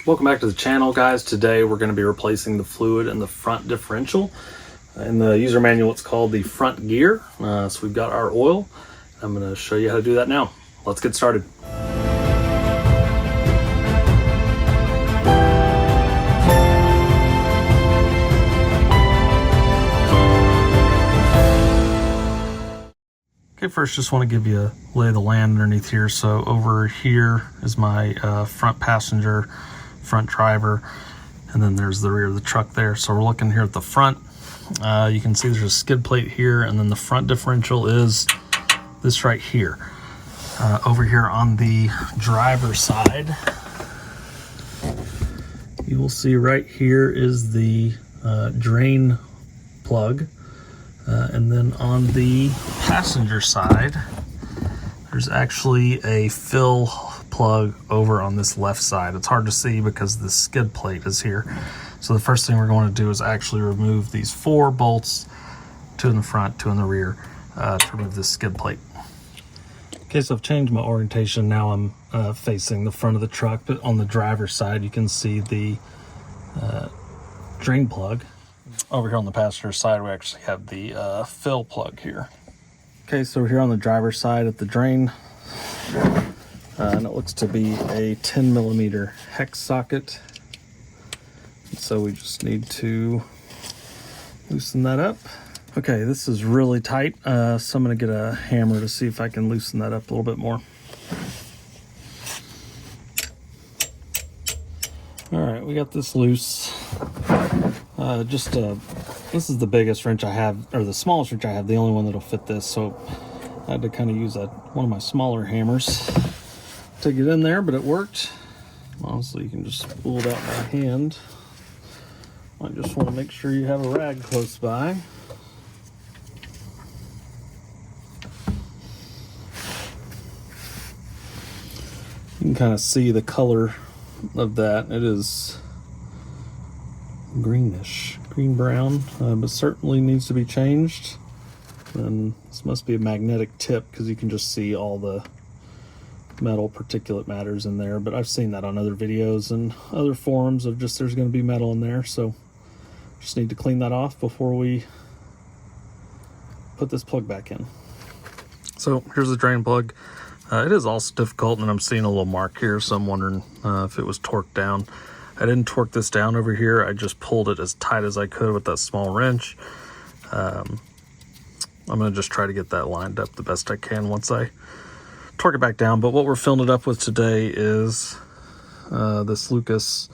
Welcome back to the channel, guys. Today we're going to be replacing the fluid in the front differential. In the user manual it's called the front gear. So we've got our oil. I'm going to show you how to do that now. Let's get started. Okay, first just want to give you a lay of the land underneath here. So over here is my front passenger, front driver, and then there's the rear of the truck there. So we're looking here at the front. You can see there's a skid plate here, and then the front differential is this right here. Over here on the driver's side, you will see right here is the drain plug. And then on the passenger side, there's actually a fill plug over on this left side. It's hard to see because the skid plate is here. So the first thing we're going to do is actually remove these 4 bolts, 2 in the front, 2 in the rear, to remove this skid plate. Okay, so I've changed my orientation. Now I'm facing the front of the truck, but on the driver's side, you can see the drain plug. Over here on the passenger side, we actually have the fill plug here. Okay, so here on the driver's side at the drain, and it looks to be a 10 millimeter hex socket. So we just need to loosen that up. Okay, this is really tight, so I'm gonna get a hammer to see if I can loosen that up a little bit more. All right, we got this loose. This is the biggest wrench I have, or the smallest wrench I have, the only one that'll fit this. So I had to kind of use one of my smaller hammers to get in there, but it worked. Honestly, you can just pull it out by hand. I just want to make sure you have a rag close by. You can kind of see the color of that. It is greenish, green brown, but certainly needs to be changed. And this must be a magnetic tip because you can just see all the metal particulate matters in there. But I've seen that on other videos and other forums of just there's going to be metal in there. So just need to clean that off before we put this plug back in. So here's the drain plug. It is also difficult, and I'm seeing a little mark here, so I'm wondering if it was torqued down. I didn't torque this down over here. I just pulled it as tight as I could with that small wrench. I'm gonna just try to get that lined up the best I can once I torque it back down. But what we're filling it up with today is this Lucas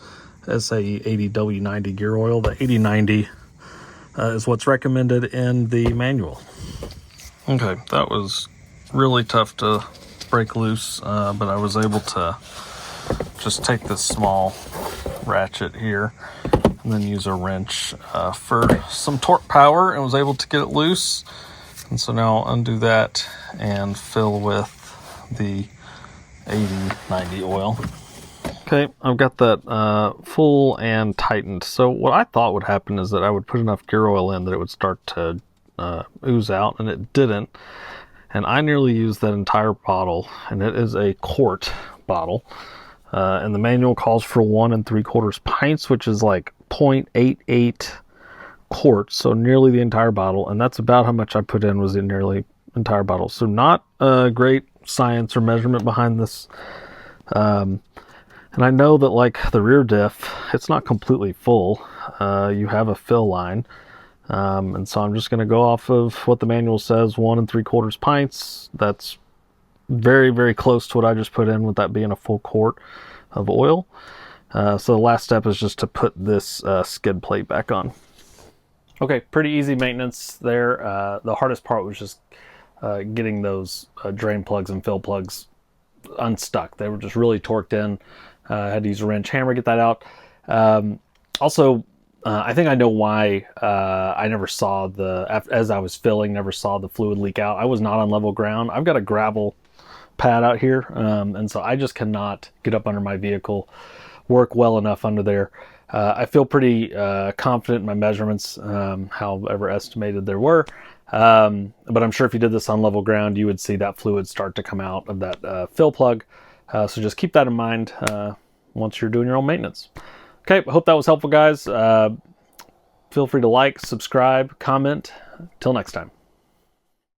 SAE 80W90 gear oil. The 8090 is what's recommended in the manual. Okay, that was really tough to break loose, but I was able to just take this small ratchet here and then use a wrench for some torque power, and was able to get it loose. And so now I'll undo that and fill with the 8090 oil. Okay, I've got that full and tightened. So what I thought would happen is that I would put enough gear oil in that it would start to ooze out, and it didn't. And I nearly used that entire bottle, and it is a quart bottle. And the manual calls for 1 3/4 pints, which is like 0.88 quarts, so nearly the entire bottle. And that's about how much I put in, was the nearly entire bottle. So not a great science or measurement behind this. And I know that like the rear diff, it's not completely full. You have a fill line. And so I'm just going to go off of what the manual says, 1 3/4 pints. That's very, very close to what I just put in, with that being a full quart of oil. So the last step is just to put this skid plate back on. Okay, pretty easy maintenance there. The hardest part was just getting those drain plugs and fill plugs unstuck. They were just really torqued in. I had to use a wrench hammer to get that out. I think I know why I never saw as I was filling, never saw the fluid leak out. I was not on level ground. I've got a gravel pad out here, and so I just cannot get up under my vehicle, work well enough under there. I feel pretty confident in my measurements, however estimated there were. But I'm sure if you did this on level ground, you would see that fluid start to come out of that fill plug. So just keep that in mind. once you're doing your own maintenance. Okay, I hope that was helpful, guys. Feel free to like, subscribe, comment. Till next time.